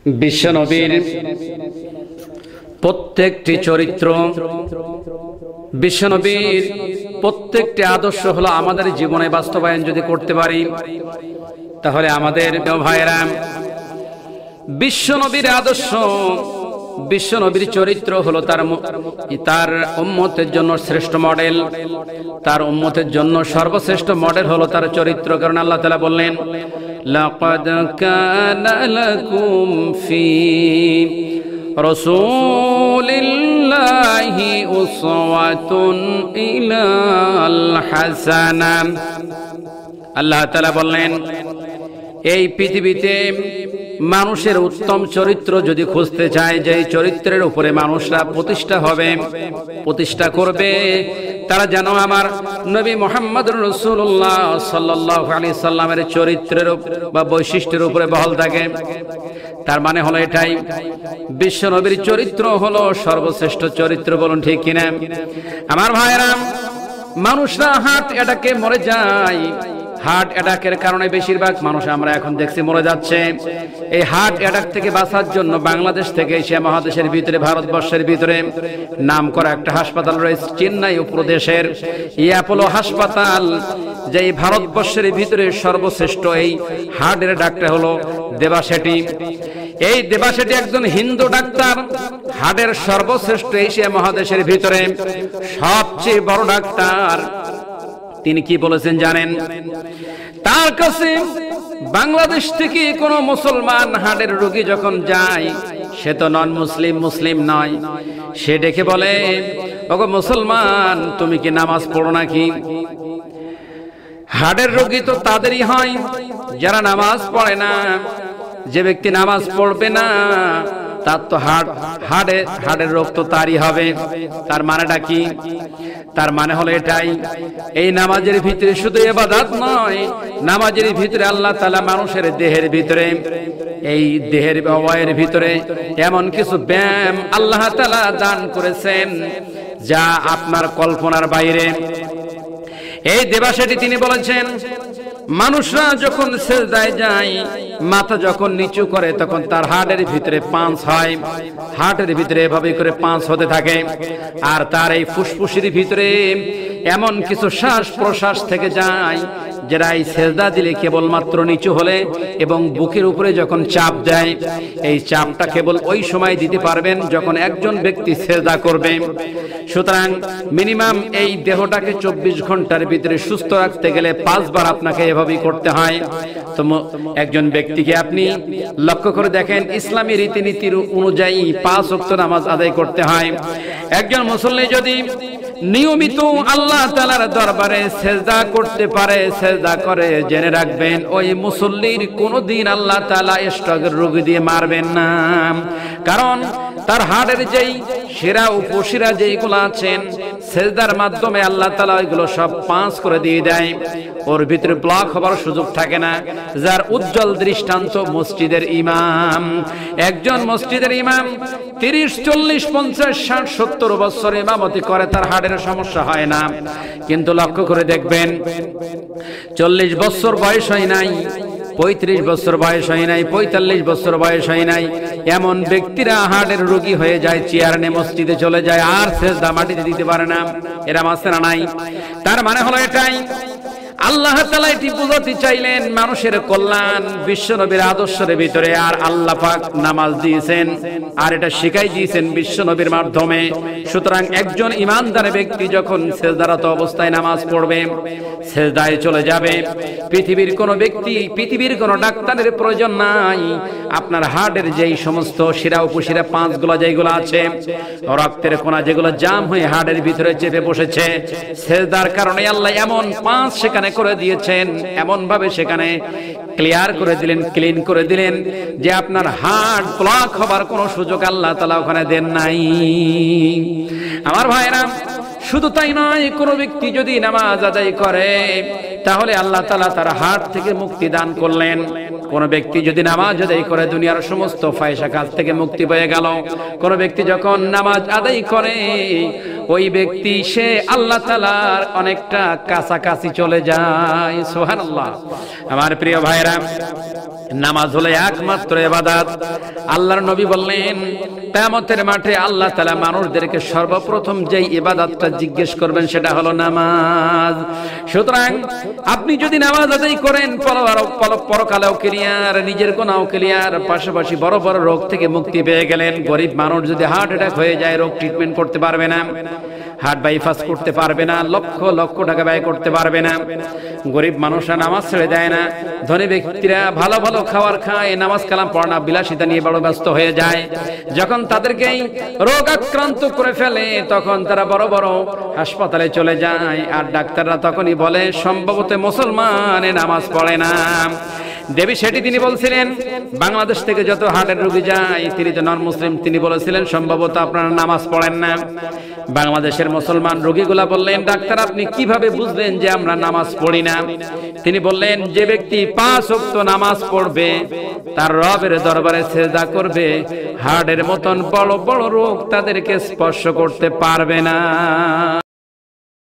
বিশ্বনবীর প্রত্যেকটি চরিত্র, বিশ্বনবীর প্রত্যেকটি আদর্শ হলো আমাদের জীবনে বাস্তবায়ন যদি করতে পারি তাহলে আমাদের ভাইয়েরা বিশ্বনবীর আদর্শ, বিশ্বনবীর চরিত্র হলো তার উম্মতের জন্য শ্রেষ্ঠ মডেল, তার উম্মতের জন্য সর্বশ্রেষ্ঠ মডেল হলো তার চরিত্র। কারণ আল্লাহ তাআলা বললেন, লাকাদ কানা লাকুম ফি রাসূলিল্লাহি উসওয়াতুন ইলাল হাসানা। আল্লাহ তাআলা বললেন, এই পৃথিবীতে মানুষের উত্তম চরিত্র যদি খুঁজতে চায়, যে চরিত্রের উপরে মানুষরা প্রতিষ্ঠা হবে, প্রতিষ্ঠা করবে, তারা যেন আমার নবী মুহাম্মদুর রাসূলুল্লাহ সাল্লাল্লাহু আলাইহি সাল্লামের চরিত্রের বা বৈশিষ্ট্যের উপরে বহাল থাকে। তার মানে হলো এটাই, বিশ্ব নবীর চরিত্র হলো সর্বশ্রেষ্ঠ চরিত্র। বলুন ঠিক কিনা? আমার ভাইয়েরা, মানুষরা হার্ট অ্যাটাকে মরে যায়। হার্ট অ্যাটাকের কারণে বেশিরভাগ মানুষ আমরা এখন দেখছি মরে যাচ্ছে। এই হার্ট অ্যাটাক থেকে বাঁচার জন্য বাংলাদেশ থেকে এশিয়া মহাদেশের ভিতরে, ভারতবর্ষের ভিতরে নাম করা একটা হাসপাতাল রয়েছে চেন্নাই উপপ্রদেশের অ্যাপোলো হাসপাতাল, যে ভারতবর্ষের ভিতরে সর্বশ্রেষ্ঠ এই হার্টের ডাক্তার হলো দেবা শেঠি। এই দেবা শেঠি একজন হিন্দু ডাক্তার, হার্টের সর্বশ্রেষ্ঠ এশিয়া মহাদেশের ভিতরে সবচেয়ে বড় ডাক্তার। তিনি কি বলেছেন জানেন? তার কাছে বাংলাদেশ থেকে কোনো মুসলমান হার্টের রোগী যখন যায়, সে তো নন মুসলিম, মুসলিম নয়, সে ডেকে বলে, ওগো মুসলমান, তুমি কি নামাজ পড়ো নাকি? হার্টের রোগী তো তাদেরই হয় যারা নামাজ পড়ে না। যে ব্যক্তি নামাজ পড়বে না তার তো হার্টের রোগ তো তারই হবে। তার মানেটা কি? তার মানে হলো এটাই, এই নামাজের ভিতরে শুধু ইবাদত নয়, নামাজের ভিতরে আল্লাহ তাআলা মানুষের দেহের ভিতরে, এই দেহের অবয়ের ভিতরে এমন কিছু ব্যায়াম আল্লাহ তাআলা দান করেছেন যা আপনার কল্পনার বাইরে। এই দেবা শেঠি তিনি বলেছেন, মানুষরা যখন সিজদায় যায়, মাথা যখন নিচু করে, তখন তার হার্টের ভিতরে পাঁচ হয়, হার্টের ভিতরে এভাবে করে পাঁচ হতে থাকে। আর তার এই ফুসফুসের ভিতরে এমন কিছু শ্বাস প্রশ্বাস থেকে যায় যারা এই সেজদা দিলে কেবলমাত্র নিচু হলে এবং বুকের উপরে যখন চাপ দেয়, এই চাপটা কেবল ওই সময় দিতে পারবেন যখন একজন ব্যক্তি সেজদা করবে। সুতরাং মিনিমাম এই দেহটাকে 24 ঘন্টার ভিতরে সুস্থ রাখতে গেলে 5 বার আপনাকে এভাবেই করতে হয়। তো একজন ব্যক্তিকে আপনি লক্ষ্য করে দেখেন, ইসলামী রীতিনীতির অনুযায়ী 5 ওয়াক্ত নামাজ আদায় করতে হয়। একজন মুসল্লি যদি নিয়মিত আল্লাহ তাআলার দরবারে সেজদা করতে পারে, সেজদা করে, জেনে রাখবেন ওই মুসল্লির কোনদিন আল্লাহ তাআলা স্ট্রোকের রোগী দিয়ে মারবেন না। কারণ তার হার্টের যেই শিরা উপশিরা যেইগুলো আছেন, সেজদার মাধ্যমে আল্লাহ তাআলা ওইগুলো সব পাঁচ করে দিয়ে দেয়, ওর ভিতরে ব্লক হবার সুযোগ থাকে না। যার উজ্জ্বল দৃষ্টান্ত মসজিদের ইমাম। একজন মসজিদের ইমাম 30, 40, 50, 60, 70 বছর ইমামতি করে, তার হার্টের সমস্যা হয় না। কিন্তু লক্ষ্য করে দেখবেন, 40 বছর বয়স হয় নাই, 35 বছর বয়স হয় নাই, 45 বছর বয়স হয় নাই, এমন ব্যক্তিরা হার্টের রোগী হয়ে যায়, চেয়ার নিয়ে মসজিদে চলে যায়, আর সেজদা মাটিতে দিতে পারে না। এরা মাসে না নাই। তার মানে হলো এটাই, আল্লাহ তাআলা এটি বুঝাতে চাইলেন মানুষের কল্যাণ বিশ্বনবীর আদর্শের ভিতরে। আর আল্লাহ পাক নামাজ দিয়েছেন, আর এটা শিখাই দিয়েছেন বিশ্বনবীর মাধ্যমে। সুতরাং একজন ইমানদার ব্যক্তি যখন সেজদারত অবস্থায় নামাজ পড়বে, সেজদায় চলে যাবে, পৃথিবীর কোনো ব্যক্তি, পৃথিবীর কোনো ডাক্তারের প্রয়োজন নাই। আপনার হার্টের যেই সমস্ত শিরা উপশিরা পাঁচগুলো যেগুলো আছে, রক্তের কণা যেগুলো জাম হয়ে হার্টের ভিতরে চেপে বসেছে, সেজদার কারণে আল্লাহ এমন পাঁচ সেখানে করে দিয়েছেন, এমন ভাবে সেখানে ক্লিয়ার করে দিলেন, ক্লিন করে দিলেন যে আপনার হার্ট ব্লক হবার কোনো সুযোগ আল্লাহ তাআলা ওখানে দেন নাই। আমার ভাইরা, শুধু তাই নয়, কোন ব্যক্তি যদি নামাজ আদায় করে তাহলে আল্লাহ তাআলা তার হার্ট থেকে মুক্তি দান করলেন। কোন ব্যক্তি যদি নামাজ আদায় করে দুনিয়ার সমস্ত ফায়সা কাজ থেকে মুক্তি পেয়ে গেল। কোন ব্যক্তি যখন নামাজ আদায় করে, ওই ব্যক্তি সে আল্লাহ তাআলার অনেকটা কাছাকাছি চলে যায়। সুবহানাল্লাহ। আমার প্রিয় ভাইরা, নামাজ হলো একমাত্র ইবাদত। আল্লাহর নবী বললেন কিয়ামতের মাঠে আল্লাহ তাআলা মানুষদেরকে সর্বপ্রথম যেই ইবাদতটা জিজ্ঞেস করবেন সেটা হলো নামাজ। সুতরাং আপনি যদি নামাজ আদায় করেন পরকালেও ক্লিয়ার, নিজের গুনাহও ক্লিয়ার, পাশাপাশি বড় বড় রোগ থেকে মুক্তি পেয়ে গেলেন। গরিব মানুষ যদি হার্ট অ্যাটাক হয়ে যায়, রোগ ট্রিটমেন্ট করতে পারবে না, হার্ট বাইপাস করতে পারবে না, লক্ষ লক্ষ টাকা ব্যয় করতে পারবে না। গরিব মানুষরা নামাজ ছেড়ে দেয় না, ধনী ব্যক্তিরা ভালো ভালো খাবার খায়, নামাজ কালাম পড়ে না, বিলাসিতা নিয়ে বড় ব্যস্ত হয়ে যায়। যখন তাদেরকে রোগ আক্রান্ত করে ফেলে তখন তারা বড় বড় হাসপাতালে চলে যায়, আর ডাক্তাররা তখনই বলে সম্ভবত মুসলমানে নামাজ পড়ে না। দেবী সেটি তিনি বলছিলেন বাংলাদেশ থেকে যত হার্টের রোগী যায়, তিনি তো নন মুসলিম, তিনি বলেছিলেন সম্ভবত আপনারা নামাজ পড়েন না। বাংলাদেশের মুসলমান রোগীগুলা বললেন ডাক্তার আপনি কিভাবে বুঝলেন যে আমরা নামাজ পড়ি না? তিনি বললেন যে ব্যক্তি 5 ওয়াক্ত নামাজ পড়বে, তার রবের দরবারে সিজদা করবে, হার্টের মতন বড় বড় রোগ তাদেরকে স্পর্শ করতে পারবে না।